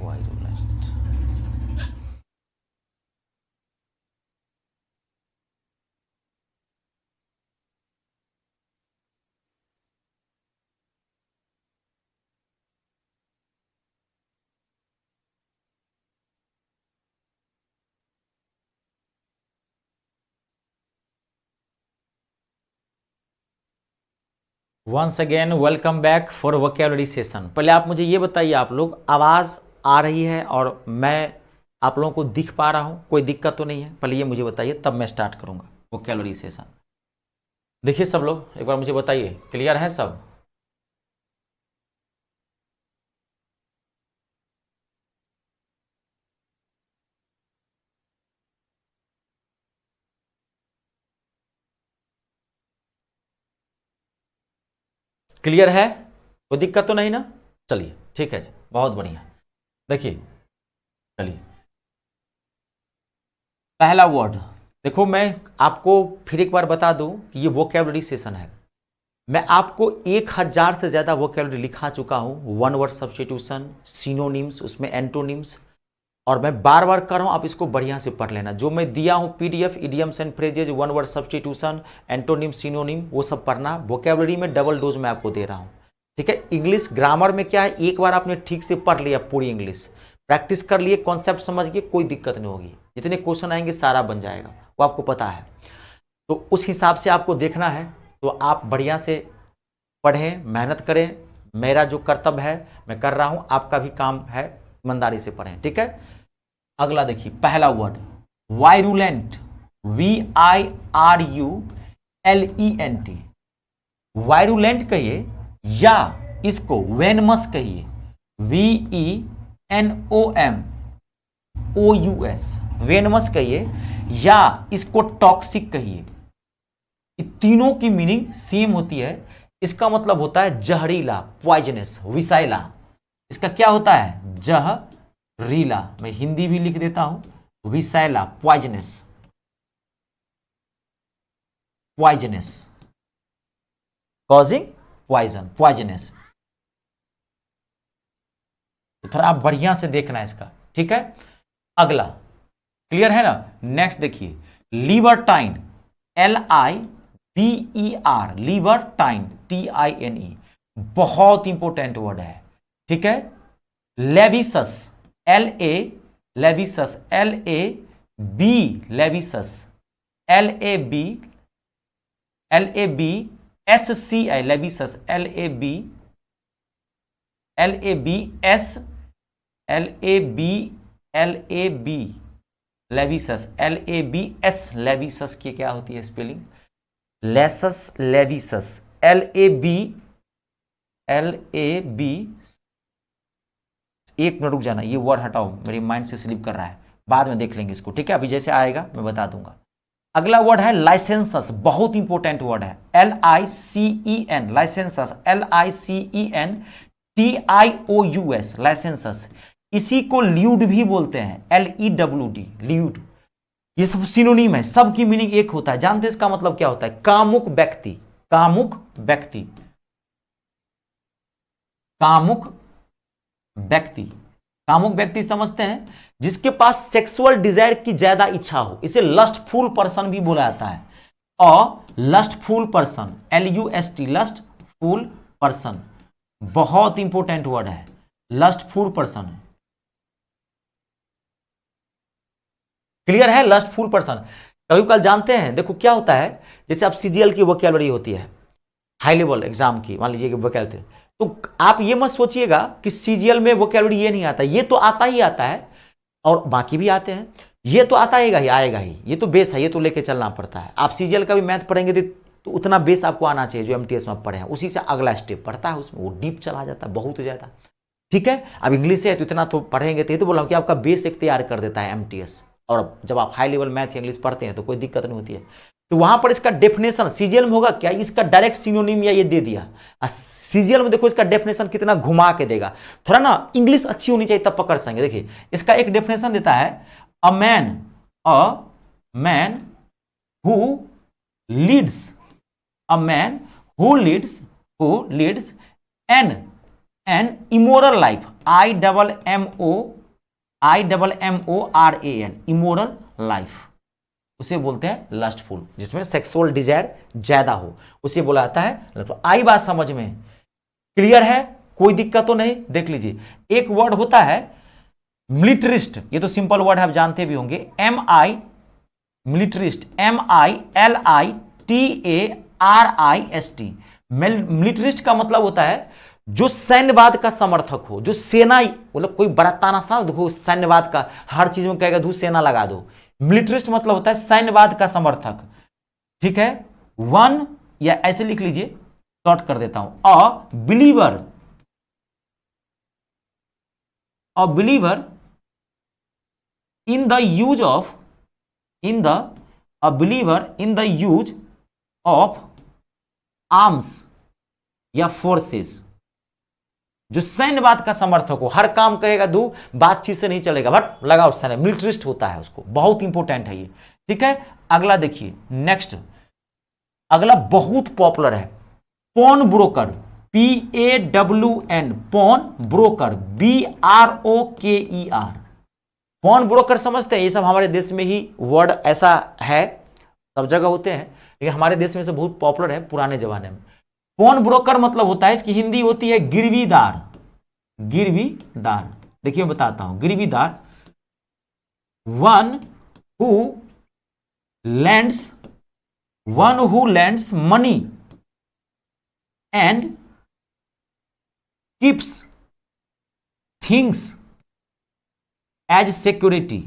Virulent. Once again welcome back for vocabulary session. पहले आप मुझे ये बताइए, आप लोग आवाज़ आ रही है और मैं आप लोगों को दिख पा रहा हूँ, कोई दिक्कत तो नहीं है? पहले ये मुझे बताइए, तब मैं स्टार्ट करूँगा वोकैबुलरी सेशन। देखिए सब लोग एक बार मुझे बताइए, क्लियर है सब? क्लियर है? कोई दिक्कत तो नहीं ना? चलिए ठीक है जी, बहुत बढ़िया। देखिए चलिए, पहला वर्ड देखो, मैं आपको फिर एक बार बता दूं कि ये वोकैबुलरी सेशन है। मैं आपको 1000 से ज़्यादा वोकैबुलरी लिखा चुका हूँ, वन वर्ड सब्स्टिट्यूशन, सिनोनिम्स, उसमें एंटोनिम्स, और मैं बार बार कर रहा हूँ, आप इसको बढ़िया से पढ़ लेना। जो मैं दिया हूँ PDF, idioms and phrases, one word substitution, antonym, synonym, वो सब पढ़ना। वोकैबुलरी में डबल डोज मैं आपको दे रहा हूँ, ठीक है? इंग्लिश ग्रामर में क्या है, एक बार आपने ठीक से पढ़ लिया पूरी इंग्लिश, प्रैक्टिस कर लिए, कॉन्सेप्ट समझ गए, कोई दिक्कत नहीं होगी। जितने क्वेश्चन आएंगे सारा बन जाएगा, वो आपको पता है। तो उस हिसाब से आपको देखना है, तो आप बढ़िया से पढ़ें, मेहनत करें। मेरा जो कर्तव्य है मैं कर रहा हूं, आपका भी काम है ईमानदारी से पढ़ें, ठीक है? अगला देखिए, पहला वर्ड वायरुलेंट, VIRULENT। वायरुलेंट कहिए या इसको वेनमस कहिए, VENOMOUS, वेनमस कहिए, या इसको टॉक्सिक कहिए। ये तीनों की मीनिंग सेम होती है। इसका मतलब होता है जहरीला, पॉइजनस, विषैला। इसका क्या होता है? जहरीला। मैं हिंदी भी लिख देता हूं, विषैला, poisonous, poisonous, causing poison, poisonous. तो थोड़ा आप बढ़िया से देखना इसका, ठीक है? अगला क्लियर है ना? नेक्स्ट देखिए, लिबर्टाइन, LIBER, लिबर्टाइन, TINE, बहुत इंपॉर्टेंट वर्ड है, ठीक है? लेविसस, लेविसस, LAB, लेविसस, LABSCI, लेविसस, LABS, लेविसस, LABS, लेविसस की क्या होती है स्पेलिंग? लेसस, लेविसस, LAB, एक मिनट रुक जाना, ये वर्ड हटाओ, मेरी माइंड से स्लिप कर रहा है, बाद में देख लेंगे इसको, ठीक है? अभी जैसे आएगा मैं बता दूंगा। अगला वर्ड है लाइसेंसस, बहुत इंपॉर्टेंट वर्ड है, LICEN, लाइसेंसस, LICENTIOUS, लाइसेंसस। इसी को ल्यूड भी बोलते हैं, LEWD, ल्यूड। ये सब सिनोनिम है, सबकी मीनिंग एक होता है। जानते हैं इसका मतलब क्या होता है? कामुक व्यक्ति, कामुक व्यक्ति, कामुक व्यक्ति, कामुक व्यक्ति समझते हैं? जिसके पास सेक्सुअल डिजायर की ज्यादा इच्छा हो, इसे लस्टफुल पर्सन भी बोला जाता है। और lustful person, LUST, lustful person, बहुत इंपॉर्टेंट वर्ड है, लस्टफुल पर्सन। क्लियर है? Lustful person. कभी कल जानते हैं, देखो क्या होता है, जैसे आप CGL की वोकैबुलरी होती है, हाई लेवल एग्जाम की, मान लीजिए कि वोकैबुलरी, तो आप ये मत सोचिएगा कि CGL में वोकैबुलरी ये नहीं आता, ये तो आता ही आता है, और बाकी भी आते हैं। ये तो आता ही आएगा ही, ये तो बेस है, ये तो लेके चलना पड़ता है। आप CGL का भी मैथ पढ़ेंगे तो उतना बेस आपको आना चाहिए जो MTS में पढ़े हैं, उसी से अगला स्टेप पढ़ता है, उसमें वो डीप चला जाता है बहुत ज्यादा, ठीक है? अब इंग्लिश है तो इतना तो पढ़ेंगे, तो ये तो बोला कि आपका बेस एक तैयार कर देता है MTS। और जब आप हाई लेवल मैथ इंग्लिश पढ़ते हैं तो कोई दिक्कत नहीं होती है। तो वहां पर इसका डेफिनेशन CGL में होगा क्या, इसका डायरेक्ट सिनोनिम या ये दे दिया। CGL में देखो इसका डेफिनेशन कितना घुमा के देगा, थोड़ा ना इंग्लिश अच्छी होनी चाहिए तब पकड़ सकेंगे। देखिए इसका एक डेफिनेशन देता है, a man who leads, a man who leads an immoral life, IMMORAL, immoral life, उसे बोलते हैं लस्टफुल, जिसमें सेक्सुअल डिजायर ज्यादा हो, उसे बोला जाता है। तो आई बात समझ में, क्लियर है, कोई दिक्कत तो नहीं। देख लीजिए, एक वर्ड होता है मिलिट्रिस्ट, ये तो सिंपल वर्ड है, आप जानते भी होंगे, मिलिट्रिस्ट, MILITARIST। मिलिट्रिस्ट का मतलब होता है जो सैन्यवाद का समर्थक हो, जो सेना, मतलब कोई बड़ा तानाशाह देखो सैन्यवाद का, हर चीज में कहेगा सेना लगा दो। मिलिट्रिस्ट मतलब होता है सैन्यवाद का समर्थक, ठीक है। वन, या ऐसे लिख लीजिए, शॉर्ट कर देता हूं, a believer in the use of a believer in the use of arms या फोर्सेस, जो सैन्यवाद का समर्थक हो, हर काम कहेगा दू, बातचीत से नहीं चलेगा, बट लगाओ सैन्य, मिलिट्रिस्ट होता है उसको, बहुत इंपॉर्टेंट है ये, ठीक है। अगला देखिए, नेक्स्ट, अगला बहुत पॉपुलर है, pawn broker, PAWN, pawn broker, BROKER। Pawn broker समझते हैं, ये सब हमारे देश में ही वर्ड ऐसा है, सब जगह होते हैं, लेकिन हमारे देश में से बहुत पॉपुलर है पुराने जमाने में। पॉन ब्रोकर मतलब होता है, इसकी हिंदी होती है गिरवीदार, गिरवीदार। देखिए बताता हूं, गिरवीदार, one who lends money and keeps things as security,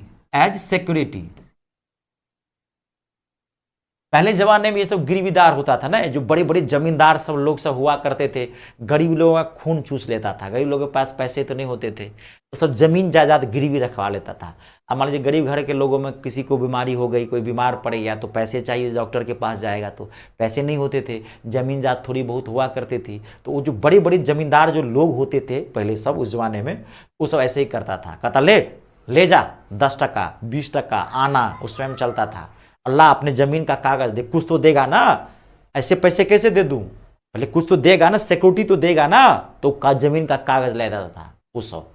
पहले जमाने में ये सब गिरवीदार होता था ना, जो बड़े बड़े जमींदार सब लोग सब हुआ करते थे, गरीब लोगों का खून चूस लेता था, गरीब लोगों के पास पैसे तो नहीं होते थे, तो सब जमीन जायदाद गिरवी रखवा लेता था। अब मान लीजिए गरीब घर के लोगों में किसी को बीमारी हो गई, कोई बीमार पड़ गया, तो पैसे चाहिए, डॉक्टर के पास जाएगा, तो पैसे नहीं होते थे, जमीन जात थोड़ी बहुत हुआ करती थी, तो वो जो बड़े बड़े जमींदार जो लोग होते थे पहले सब उस जमाने में, वो सब ऐसे ही करता था, कहता ले जा 10 टका 20 टका आना, उस समय चलता था। अल्लाह अपने जमीन का कागज दे, कुछ तो देगा ना, ऐसे पैसे कैसे दे दूं, पहले कुछ तो देगा ना, सिक्योरिटी तो देगा ना, तो जमीन का कागज ले जाता था उस सब।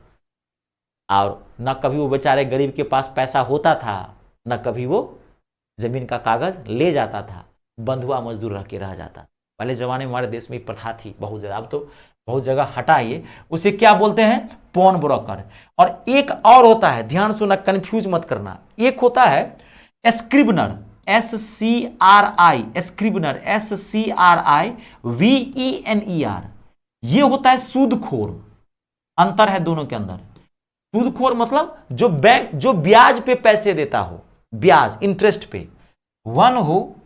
और न कभी वो बेचारे गरीब के पास पैसा होता था, न कभी वो जमीन का कागज ले जाता था, बंधुआ मजदूर रह के रह जाता। पहले जमाने में हमारे देश में प्रथा थी बहुत ज्यादा, अब तो बहुत जगह हटा है। उसे क्या बोलते हैं, पॉन ब्रोकर। और एक और होता है, ध्यान सुना, कंफ्यूज मत करना, एक होता है स्क्रिबनर, SCRI, स्क्रिबनर, SCRIVENER, ये होता है सूदखोर। अंतर है दोनों के अंदर। सूदखोर मतलब जो ब्याज पे पैसे देता हो, ब्याज, इंटरेस्ट पे। वन हो,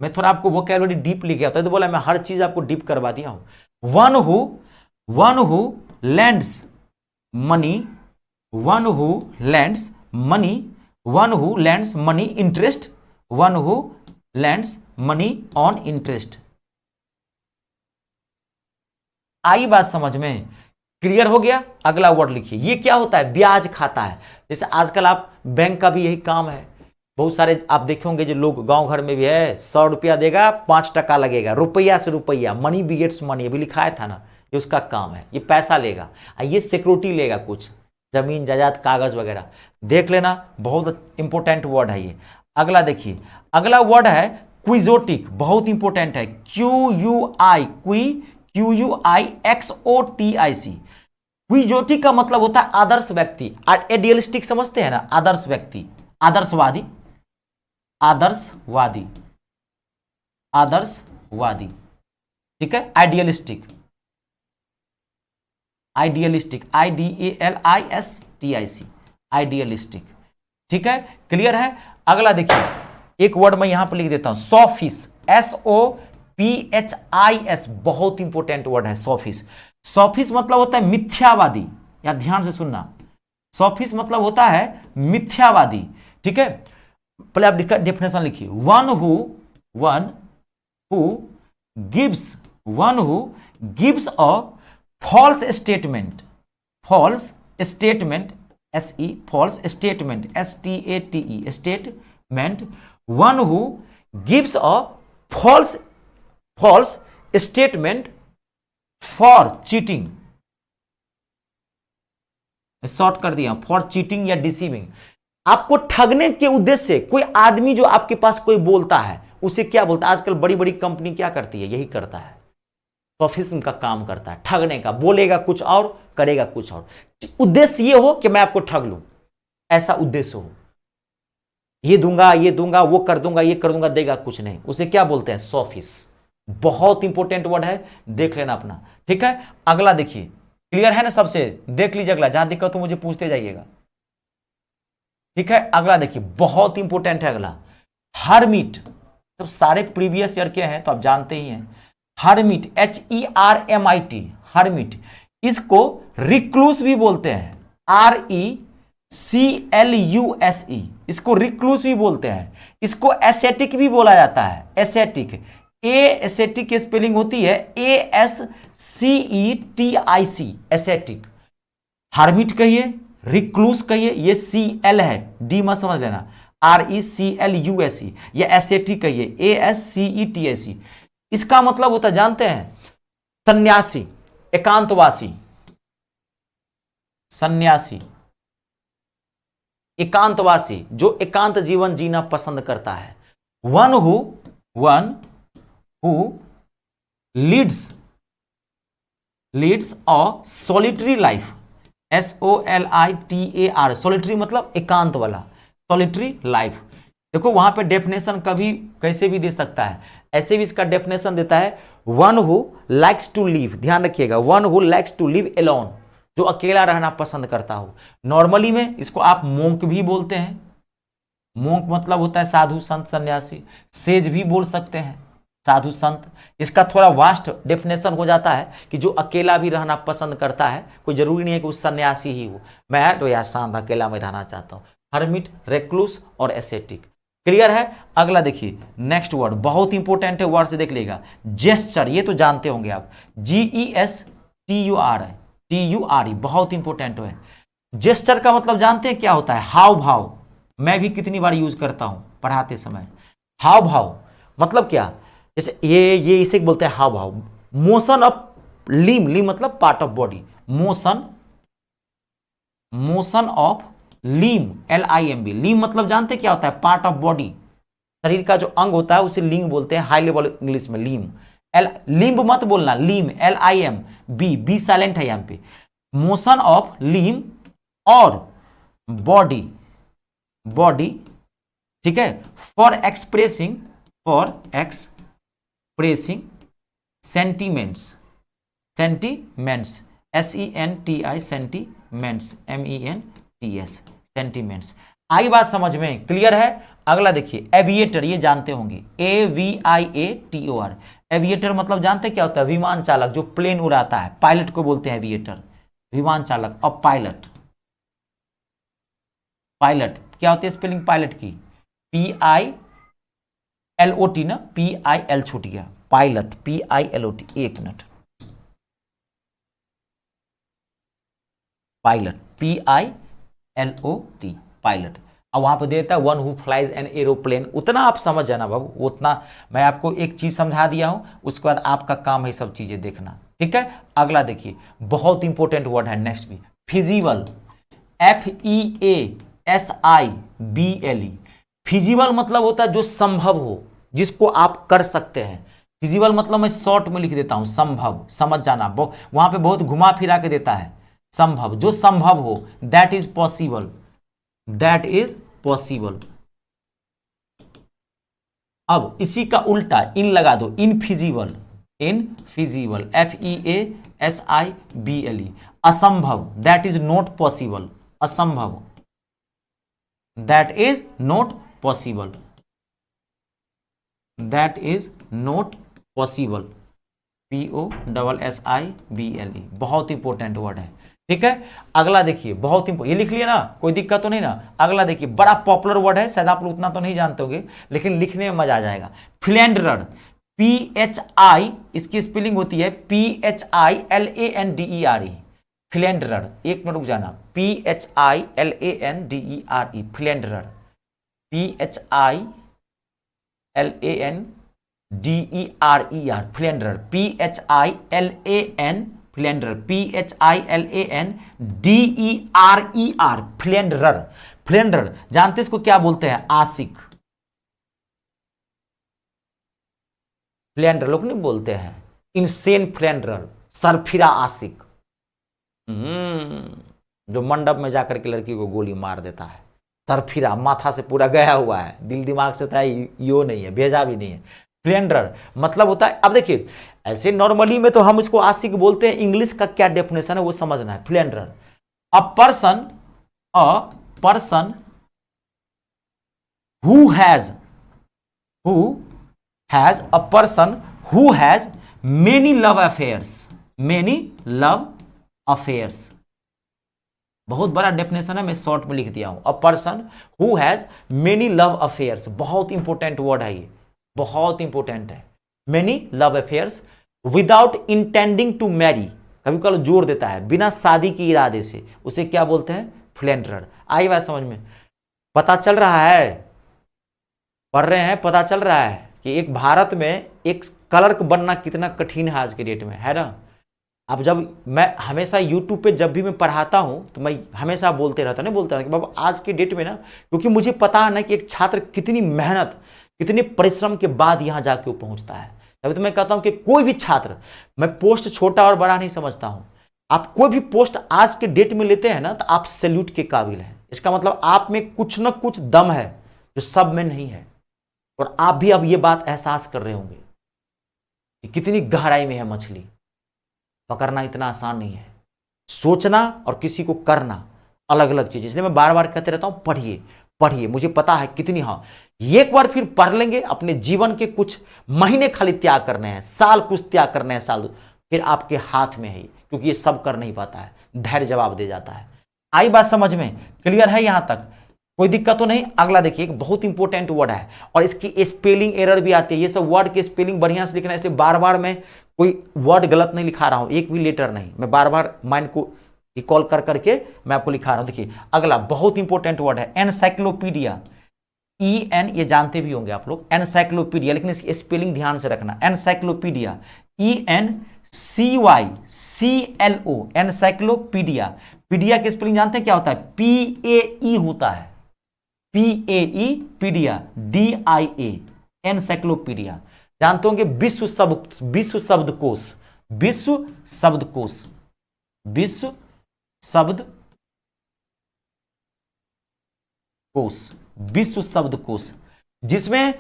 मैं थोड़ा आपको वोकैबुलरी डीप लिख गया था, तो बोला मैं हर चीज आपको डीप करवा दिया हूं। One who lends money, one who lends money interest, one who lends money on interest. आई बात समझ में, क्लियर हो गया। अगला वर्ड लिखिए, ये क्या होता है, ब्याज खाता है। जैसे आजकल आप बैंक का भी यही काम है, बहुत सारे आप देखे होंगे जो लोग गांव घर में भी है, 100 रुपया देगा 5 टका लगेगा, रुपया से रुपया, मनी बिगेट्स मनी, अभी लिखाया था ना, ये उसका काम है, ये पैसा लेगा, ये सिक्योरिटी लेगा, कुछ जमीन जायदाद कागज वगैरह, देख लेना, बहुत इंपॉर्टेंट वर्ड है ये। अगला देखिए, अगला वर्ड है क्विजोटिक, बहुत इंपॉर्टेंट है, QUIXOTIC। क्विजोटिक का मतलब होता है आदर्श व्यक्ति, आइडियलिस्टिक समझते हैं ना, आदर्श व्यक्ति, आदर्शवादी, ठीक है। आइडियलिस्टिक, IDEALISTIC, आइडियलिस्टिक, ठीक है, क्लियर है। अगला देखिए, एक वर्ड मैं यहां पर लिख देता हूं, सोफिस, SOPHIS, बहुत इंपॉर्टेंट वर्ड है सोफिस। सोफिस मतलब होता है मिथ्यावादी, या ध्यान से सुनना, सोफिस मतलब होता है मिथ्यावादी, ठीक है। पहले आप डेफिनेशन लिखिए, one who gives a false statement, STATE, false statement, STATE, statement, one who gives a false statement for cheating, short कर दिया, फॉर चीटिंग या डिसीविंग। आपको ठगने के उद्देश्य से कोई आदमी जो आपके पास कोई बोलता है उसे क्या बोलता है? आजकल बड़ी बड़ी कंपनी क्या करती है, यही करता है, सोफिज्म का काम करता है, ठगने का। बोलेगा कुछ और, करेगा कुछ और। उद्देश्य ये हो कि मैं आपको ठग लूं, ऐसा उद्देश्य हो। ये दूंगा, वो कर दूंगा, ये कर दूंगा, देगा कुछ नहीं, उसे क्या बोलते हैं? सोफिस्ट। बहुत इंपॉर्टेंट वर्ड है, देख लेना अपना, ठीक है। अगला देखिए, क्लियर है ना? सबसे देख लीजिए, अगला जहां दिक्कत हो मुझे पूछते जाइएगा, ठीक है। अगला देखिए, बहुत इंपॉर्टेंट है अगला, हरमिट। तो सारे प्रीवियस ईयर के हैं तो आप जानते ही हैं। हरमिट, HERMIT, हरमिट, इसको रिक्लूस भी बोलते हैं, RECLUSE, इसको रिक्लूस भी बोलते हैं। इसको एसेटिक भी बोला जाता है, एसेटिक। एसेटिक की स्पेलिंग होती है ASCETIC, एसेटिक। हरमिट कहिए, रिक्लूस कहिए, ये CL है, D मत समझ लेना, RECLUSE, ये एसेटिक कहिए, ASCETIC। इसका मतलब होता जानते हैं? सन्यासी, एकांतवासी, सन्यासी, एकांतवासी, जो एकांत जीवन जीना पसंद करता है। One who leads a solitary life, SOLITAR, solitary मतलब एकांत वाला, सॉलिटरी लाइफ। देखो वहां पे डेफिनेशन कभी कैसे भी दे सकता है, ऐसे भी इसका डेफिनेशन देता है, one who likes to live, ध्यान रखिएगा, one who likes to live alone, जो अकेला रहना पसंद करता हो। नॉर्मली में इसको आप मोंक भी बोलते हैं, मोंक मतलब होता है साधु संत सन्यासी। सेज भी बोल सकते हैं, साधु संत। इसका थोड़ा वास्ट डेफिनेशन हो जाता है कि जो अकेला भी रहना पसंद करता है, कोई जरूरी नहीं है कि वो सन्यासी ही हो, मैं तो यार शांत अकेला में रहना चाहता हूं। हर्मिट, रेक्लूस और एसेटिक, क्लियर है। अगला देखिए, नेक्स्ट वर्ड बहुत इंपॉर्टेंट है, वर्ड से देख लीजिएगा, जेस्चर, ये तो जानते होंगे आप, GESTURE, बहुत इंपॉर्टेंट है। जेस्चर का मतलब जानते हैं क्या होता है? हाव भाव। मैं भी कितनी बार यूज करता हूं पढ़ाते समय। हाव भाव मतलब क्या? जैसे ये इसे बोलते हैं हाव भाव। मोशन ऑफ लिम मतलब part of body, motion of Liam, LIMB, लिम मतलब जानते क्या होता है? पार्ट ऑफ बॉडी, शरीर का जो अंग होता है उसे लिंग बोलते हैं, हाई लेवल इंग्लिश में लिम। लिम्ब मत बोलना, लीम, LIMB, बी साइलेंट है यहां पे। मोशन ऑफ लिम और बॉडी, ठीक है, for expressing sentiments, SENTI, sentiments, MENTS, sentiments. आई बात समझ में? क्लियर है। अगला देखिए, एविएटर, ये जानते होंगे, AVIATOR, एविएटर मतलब जानते क्या होता है? विमान चालक, जो प्लेन उड़ाता है, पायलट को बोलते हैं एविएटर, विमान चालक। और पायलट क्या होती है स्पेलिंग पायलट की? PILOT ना, PIL छूट गया, पायलट, PILOT, एक मिनट, पायलट, PILOT, पायलट। अब वहां पर देता है one who flies an aeroplane, उतना आप समझ जाना बाबू, उतना मैं आपको एक चीज समझा दिया हूं, उसके बाद आपका काम है सब चीजें देखना, ठीक है। अगला देखिए, बहुत इंपॉर्टेंट वर्ड है नेक्स्ट भी, फिजिबल, FEASIBLE। फिजिबल मतलब होता है जो संभव हो, जिसको आप कर सकते हैं। फिजिबल मतलब मैं शॉर्ट में लिख देता हूं, संभव, समझ जाना, वहां पे बहुत घुमा फिरा के देता है, संभव, जो संभव हो, दैट इज पॉसिबल, अब इसी का उल्टा इन लगा दो, इनफिजिबल, FEASIBLE, असंभव, दैट इज नॉट पॉसिबल, असंभव, that is not possible, POSSIBLE, बहुत इंपॉर्टेंट वर्ड है, ठीक है। अगला देखिए, बहुत इंपॉर्टेंट, ये लिख लिया ना, कोई दिक्कत तो नहीं ना। अगला देखिए, बड़ा पॉपुलर वर्ड है, शायद आप लोग उतना तो नहीं जानते होंगे, लेकिन लिखने में मजा आ जाएगा, फ्लैंडरर, PHI, इसकी स्पेलिंग होती है PHILANDERE, फ्लैंडरर। एक मिनट रुक जाना, PHILANDERE, philanderer, PHILANDERER, philanderer, PHILAN, philander, PHILANDERER, philanderer. Philander जानते इसको क्या बोलते हैं? आशिक। फ्लेंडर लोग नहीं बोलते हैं, इनसेन फ्लेंडर, सरफिरा आशिक। जो मंडप में जाकर के लड़की को गोली मार देता है, सरफिरा, माथा से पूरा गया हुआ है, दिल दिमाग से होता है यो नहीं है, भेजा भी नहीं है। फ्लेंडर मतलब होता है, अब देखिए ऐसे नॉर्मली में तो हम इसको आशिक बोलते हैं, इंग्लिश का क्या डेफिनेशन है वो समझना है। Flander, a person who has a person who has many love affairs। बहुत बड़ा डेफिनेशन है, मैं शॉर्ट में लिख दिया हूं। A person who has many love affairs, बहुत इंपॉर्टेंट वर्ड है ये, बहुत इंपॉर्टेंट है। Many love affairs without intending to marry, कभी कभी जोर देता है, बिना शादी के इरादे से, उसे क्या बोलते हैं? फ्लेंडरर। आई बात समझ में? पता चल रहा है, पढ़ रहे हैं, पता चल रहा है कि एक भारत में एक क्लर्क बनना कितना कठिन है आज के डेट में, है ना। अब जब मैं हमेशा YouTube पे जब भी मैं पढ़ाता हूं तो मैं हमेशा बोलते रहता कि बाबा आज के डेट में ना, क्योंकि मुझे पता है ना कि एक छात्र कितनी मेहनत, कितने परिश्रम के बाद यहां जाके वो पहुंचता है। तभी तो मैं कहता हूं कि कोई भी छात्र, मैं पोस्ट छोटा और बड़ा नहीं समझता हूं, आप कोई भी पोस्ट आज के डेट में लेते हैं ना तो आप सैल्यूट के काबिल हैं। इसका मतलब आप में कुछ ना कुछ दम है जो सब में नहीं है, और आप भी अब ये बात एहसास कर रहे होंगे कि कितनी गहराई में है मछली। पकड़ना इतना आसान नहीं है, सोचना और किसी को करना अलग अलग चीज। इसलिए मैं बार बार कहते रहता हूं पढ़िए पढ़िए, मुझे पता है कितनी, हाँ एक बार फिर पढ़ लेंगे, अपने जीवन के कुछ महीने खाली त्याग करने हैं, साल कुछ त्याग करने हैं, साल, फिर आपके हाथ में है, क्योंकि ये सब कर नहीं पाता है, धैर्य जवाब दे जाता है। आई बात समझ में? क्लियर है यहां तक? कोई दिक्कत तो नहीं? अगला देखिए, एक बहुत इंपॉर्टेंट वर्ड है और इसकी स्पेलिंग एरर भी आती है। ये सब वर्ड की स्पेलिंग बढ़िया से लिखना है, इसलिए बार बार मैं कोई वर्ड गलत नहीं लिखा रहा हूं, एक भी लेटर नहीं, मैं बार बार माइंड को रिकॉल कर करके मैं आपको लिखा रहा हूं। देखिए अगला बहुत इंपॉर्टेंट वर्ड है एनसाइक्लोपीडिया। EN ये जानते भी होंगे आप लोग, एनसाइक्लोपीडिया, लेकिन इसकी स्पेलिंग ध्यान से रखना। Encyclopedia, ENCYCLO, encyclopedia. पीडिया की स्पेलिंग जानते हैं क्या होता है? PAE होता है, PAE, पीडिया, DIA, एनसाइक्लोपीडिया। जानते होंगे विश्व शब्दकोश, विश्व शब्दकोश, विश्व शब्दकोश, जिसमें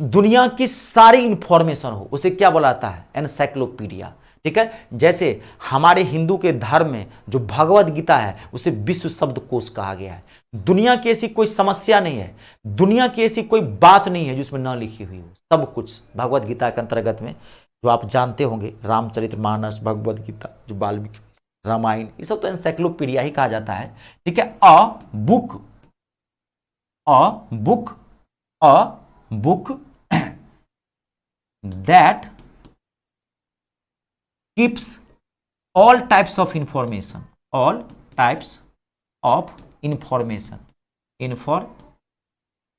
दुनिया की सारी इंफॉर्मेशन हो, उसे क्या बुलाता है? एनसाइक्लोपीडिया। ठीक है, जैसे हमारे हिंदू के धर्म में जो भगवत गीता है उसे विश्व शब्दकोश कहा गया है। दुनिया की ऐसी कोई समस्या नहीं है, दुनिया की ऐसी कोई बात नहीं है जिसमें न लिखी हुई हो, सब कुछ भगवत गीता के अंतर्गत में, जो आप जानते होंगे रामचरितमानस, भगवत गीता, जो वाल्मीकि रामायण, ये सब तो एनसाइक्लोपीडिया ही कहा जाता है। ठीक है, a book that keeps all types of information,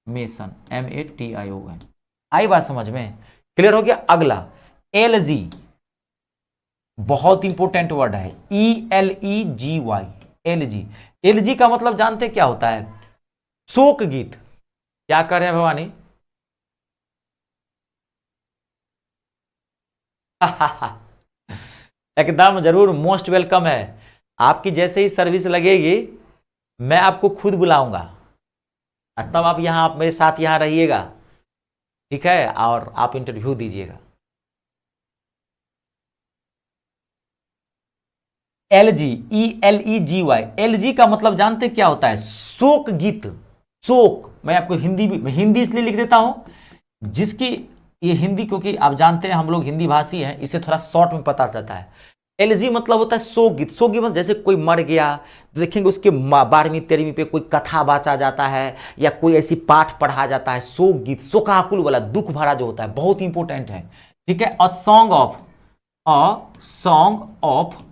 MATION। आई बात समझ में? क्लियर हो गया? अगला LG, बहुत इंपॉर्टेंट वर्ड है, ELEGY, LG। LG का मतलब जानते हैं क्या होता है? शोक गीत। क्या कर रहे हैं भवानी? एकदम जरूर, मोस्ट वेलकम है। आपकी जैसे ही सर्विस लगेगी मैं आपको खुद बुलाऊंगा, तब आप मेरे साथ यहां रहिएगा, ठीक है, और आप इंटरव्यू दीजिएगा। LG, ELEGY, LG का मतलब जानते क्या होता है? शोक गीत। शोक, मैं आपको हिंदी इसलिए लिख देता हूं जिसकी ये हिंदी, क्योंकि आप जानते हैं हम लोग हिंदी भाषी हैं, इसे थोड़ा शॉर्ट में पता चलता है। LG मतलब होता है शोक गीत। शोक गीत मतलब जैसे कोई मर गया तो देखेंगे उसके 12वीं 13वीं पे कोई कथा बाचा जाता है या कोई ऐसी पाठ पढ़ा जाता है, शोक गीत, शोकाकुल वाला, दुख भरा जो होता है, बहुत इंपॉर्टेंट है। ठीक है, a song of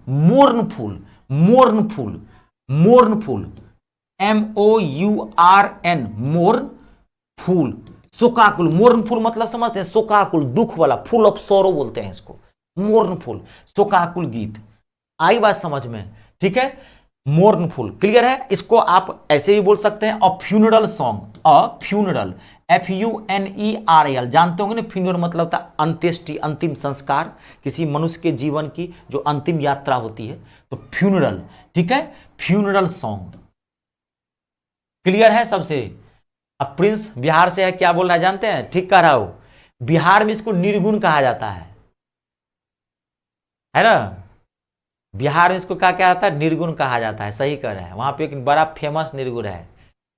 mournful, mournful, MOURN, mournful, शोकाकुल। मोर्नफुल मतलब समझते हैं? शोकाकुल, दुख वाला, फुल ऑफ सोरो बोलते हैं इसको, मोर्नफुल, शोकाकुल गीत। आई बात समझ में, ठीक है। मोर्नफुल, क्लियर है। इसको आप ऐसे भी बोल सकते हैं अ फ्यूनरल सॉन्ग, अ फ्यूनरल, FUNERAL, जानते होंगे ना, फ्यूनरल मतलब था अंत्येष्टि, अंतिम संस्कार, किसी मनुष्य के जीवन की जो अंतिम यात्रा होती है, तो फ्यूनरल, ठीक है, फ्यूनरल सॉन्ग, क्लियर है सबसे। अब प्रिंस बिहार से है, क्या बोल रहा है जानते हैं, ठीक कह रहा हो, बिहार में इसको निर्गुण कहा जाता है ना, बिहार में इसको क्या क्या आता है, निर्गुण कहा जाता है, सही कह रहा है। वहां पे एक बड़ा फेमस निर्गुण है,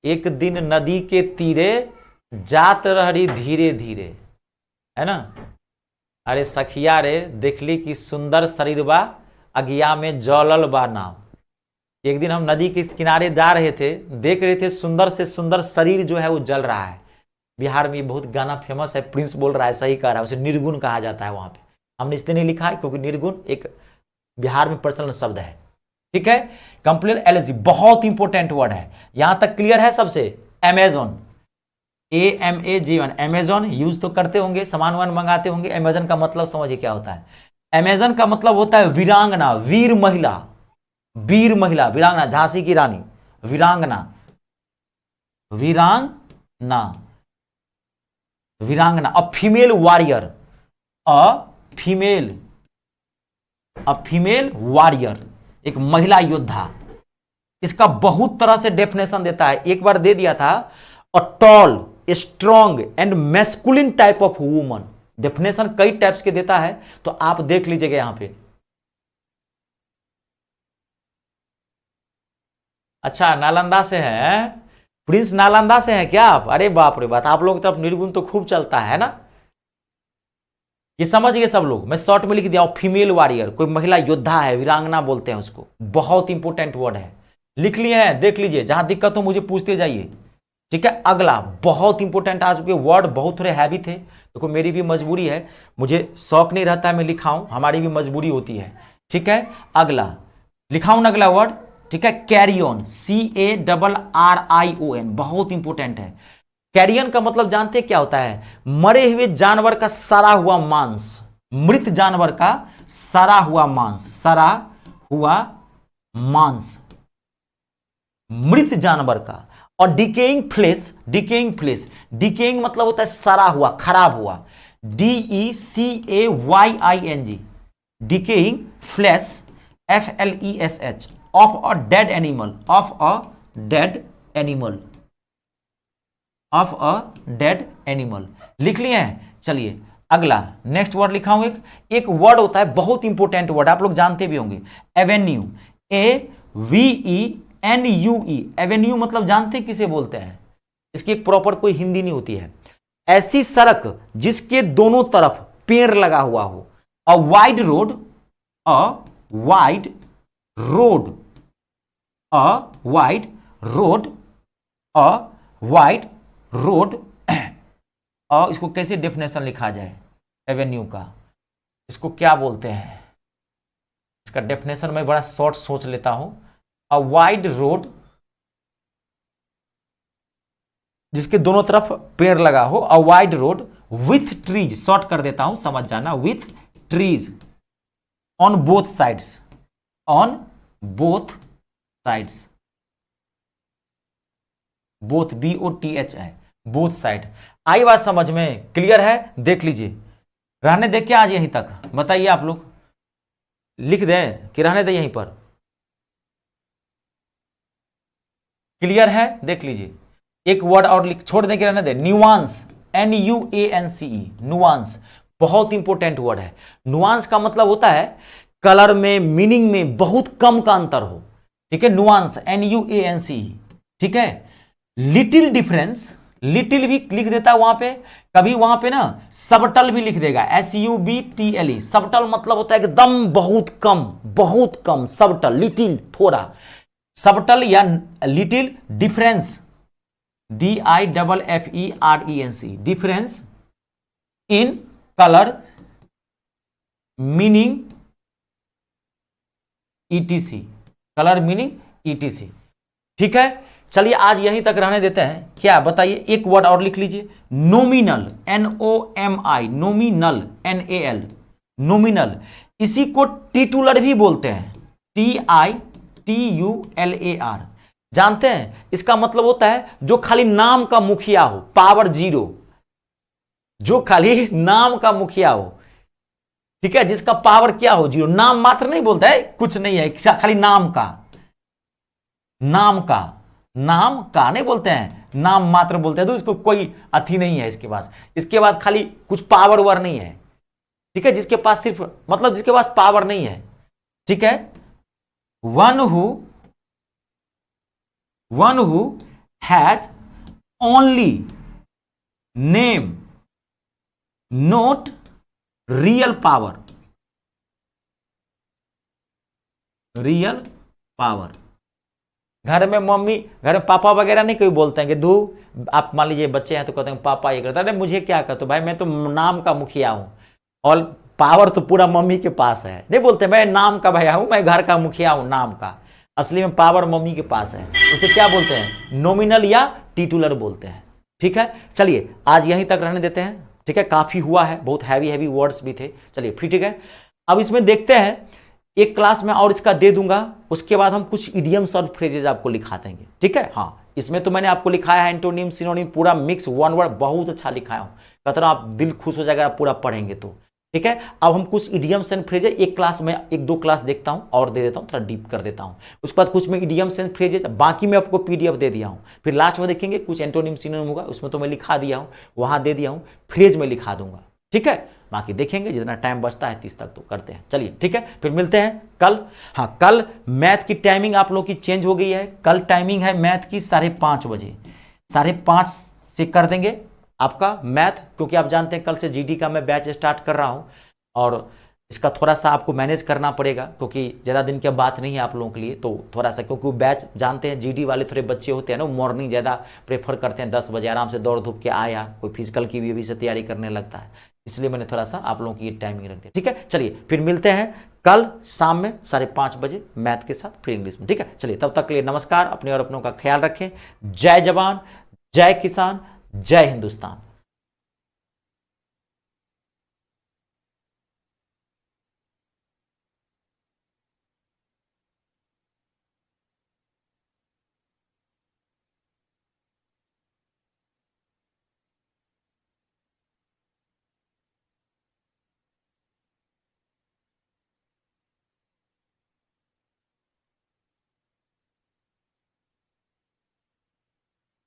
एक दिन नदी के तीरे जात रहरी धीरे धीरे, है ना, अरे सखिया रे देखली कि सुंदर शरीर बा, अगिया में जलल बा नाव। एक दिन हम नदी के किनारे जा रहे थे, देख रहे थे सुंदर से सुंदर शरीर जो है वो जल रहा है। बिहार में ये बहुत गाना फेमस है, प्रिंस बोल रहा है, सही कह रहा है, उसे निर्गुण कहा जाता है वहां पे। हमने इसलिए नहीं लिखा है क्योंकि निर्गुण एक बिहार में प्रचलन शब्द है, ठीक है। कंप्लीट एलएसी बहुत इंपॉर्टेंट वर्ड है, यहां तक क्लियर है सबसे। अमेजोन, AMAZON, अमेजोन यूज तो करते होंगे, सामान वामान मंगाते होंगे। अमेजन का मतलब समझिए क्या होता है, अमेजन का मतलब होता है वीरांगना, वीर महिला, वीर महिला, वीरांगना, झांसी की रानी, वीरांगना, वीरांगना, वीरांगना, a female warrior, female, female warrior, एक महिला योद्धा। इसका बहुत तरह से डेफिनेशन देता है, एक बार दे दिया था, a tall, strong and masculine type of woman. Definition कई टाइप्स के देता है, तो आप देख लीजिएगा यहां पे। अच्छा, नालंदा से हैं प्रिंस, नालंदा से हैं क्या आप? अरे बाप रे बाप, आप लोग तो निर्गुण तो खूब चलता है ना, ये समझ गए सब लोग। मैं शॉर्ट में लिख दिया, फीमेल वॉरियर, कोई महिला योद्धा है, वीरांगना बोलते हैं उसको, बहुत इंपॉर्टेंट वर्ड है, लिख लिए हैं, देख लीजिए, जहां दिक्कत हो मुझे पूछते जाइए, ठीक है। अगला बहुत इंपॉर्टेंट, आज के वर्ड बहुत थोड़े हैवी थे, देखो मेरी भी मजबूरी है, मुझे शौक नहीं रहता है मैं लिखाऊं, हमारी भी मजबूरी होती है, ठीक है। अगला लिखाऊं ना अगला वर्ड, ठीक है, कैरी ऑन, CARRION, बहुत इंपॉर्टेंट है। कैरियन का मतलब जानते क्या होता है, मरे हुए जानवर का सड़ा हुआ मांस, मृत जानवर का सड़ा हुआ मांस, सड़ा हुआ मांस, मृत जानवर का। और decaying flesh, decaying flesh, decaying मतलब होता है सड़ा हुआ, खराब हुआ, DECAYING, decaying flesh, FLESH, of a dead animal, of a dead animal, of a dead animal, लिख लिए हैं। चलिए अगला नेक्स्ट वर्ड लिखा हूं, एक वर्ड होता है बहुत इंपॉर्टेंट वर्ड, आप लोग जानते भी होंगे, एवेन्यू, AVENUE, एवेन्यू मतलब जानते किसे बोलते हैं, इसकी एक प्रॉपर कोई हिंदी नहीं होती है, ऐसी सड़क जिसके दोनों तरफ पेड़ लगा हुआ हो, a wide road, a wide road, a wide road, a wide road. और इसको कैसे डेफिनेशन लिखा जाए एवेन्यू का, इसको क्या बोलते हैं, इसका डेफिनेशन मैं बड़ा शॉर्ट सोच लेता हूं, अ वाइड रोड जिसके दोनों तरफ पेड़ लगा हो, a wide road with trees, short कर देता हूं समझ जाना, with trees on both sides, on both sides, both BOTH है, बोथ साइड। आई बात समझ में, क्लियर है, देख लीजिए, रहने दे क्या आज यहीं तक, बताइए आप लोग, लिख दें कि रहने दे यहीं पर, क्लियर है, देख लीजिए। एक वर्ड और लिख छोड़ दें कि रहने दे, न्यूआंस, NUANCE, नुआंस, बहुत इंपॉर्टेंट वर्ड है। नुआंस का मतलब होता है कलर में, मीनिंग में बहुत कम का अंतर हो, ठीक है, नुआंस, NUANCE, ठीक है। लिटिल डिफरेंस, लिटिल भी लिख देता है वहां पे, कभी वहां पे ना सबटल भी लिख देगा, SUBTLE, सबटल मतलब होता है एकदम बहुत कम, सबटल, लिटिल थोड़ा, सबटल या little difference, DIFFERENC, difference in colour, meaning ETC, colour meaning ETC, ठीक है। चलिए आज यहीं तक रहने देते हैं, क्या बताइए, एक वर्ड और लिख लीजिए, nominal, NOMI, nominal, NAL, nominal, इसी को टिटुलर भी बोलते हैं, TITULAR। जानते हैं इसका मतलब होता है जो खाली नाम का मुखिया हो, पावर जीरो, जो खाली नाम का मुखिया हो, ठीक है, जिसका पावर क्या हो, जीरो, नाम मात्र नहीं बोलता है, कुछ नहीं है, खाली नाम का, नाम का, नाम का नहीं बोलते हैं, नाम मात्र बोलते हैं, तो इसको कोई अथी नहीं है इसके पास, इसके बाद खाली कुछ पावर वर नहीं है, ठीक है, जिसके पास सिर्फ मतलब जिसके पास पावर नहीं है, ठीक है, one who has only name note real power, real power. घर में मम्मी, घर में पापा वगैरह नहीं कोई बोलते हैं कि धू, आप मान लीजिए बच्चे हैं तो कहते हैं पापा ये करता है, अरे मुझे क्या कहते हो भाई, मैं तो नाम का मुखिया हूं और पावर तो पूरा मम्मी के पास है, नहीं बोलते मैं नाम का भैया हूं, मैं घर का मुखिया हूं नाम का, असली में पावर मम्मी के पास है, उसे क्या बोलते हैं, नॉमिनल या टिटुलर बोलते हैं। ठीक है, चलिए आज यहीं तक रहने देते हैं, ठीक है, काफी हुआ है, बहुत हैवी वर्ड्स भी थे, चलिए फिर ठीक है। अब इसमें देखते हैं, एक क्लास में और इसका दे दूंगा, उसके बाद हम कुछ इडियम्स और फ्रेजेज आपको लिखा देंगे, ठीक है। हाँ, इसमें तो मैंने आपको लिखाया है एंटोनिम सिनोनिम पूरा मिक्स वन वर्ड, बहुत अच्छा लिखाया हूं, कहता हूं आप दिल खुश हो जाएगा आप पूरा पढ़ेंगे तो, ठीक है। अब हम कुछ इडियम्स एंड फ्रेजेज एक क्लास में, एक दो क्लास देखता हूं और दे देता हूं, थोड़ा डीप कर देता हूं, उसके बाद कुछ में इडियम्स एंड फ्रेजेज, बाकी मैं आपको पीडीएफ दे दिया हूं, फिर लास्ट में देखेंगे कुछ एंटोनिम सिनोनिम होगा, उसमें तो मैं लिखा दिया हूं, वहां दे दिया हूं, फ्रेज में लिखा दूंगा, ठीक है। बाकी देखेंगे जितना टाइम बचता है 30 तक तो करते हैं, चलिए ठीक है, फिर मिलते हैं कल। हाँ, कल मैथ की टाइमिंग आप लोग की चेंज हो गई है, कल टाइमिंग है मैथ की 5:30 बजे, 5:30 से कर देंगे आपका मैथ, क्योंकि आप जानते हैं कल से जीडी का मैं बैच स्टार्ट कर रहा हूं और इसका थोड़ा सा आपको मैनेज करना पड़ेगा, क्योंकि ज़्यादा दिन की बात नहीं है आप लोगों के लिए, तो थोड़ा सा, क्योंकि बैच जानते हैं जीडी वाले थोड़े बच्चे होते हैं ना, मॉर्निंग ज़्यादा प्रेफर करते हैं, 10 बजे आराम से दौड़ धूप के आया, कोई फिजिकल की भी अभी से तैयारी करने लगता है, इसलिए मैंने थोड़ा सा आप लोगों की टाइमिंग रख दिया, ठीक है। चलिए फिर मिलते हैं कल शाम में 5:30 बजे मैथ के साथ फिर इंग्लिश में, ठीक है। चलिए तब तक के लिए नमस्कार, अपने और अपनों का ख्याल रखें, जय जवान, जय किसान, जय हिंदुस्तान।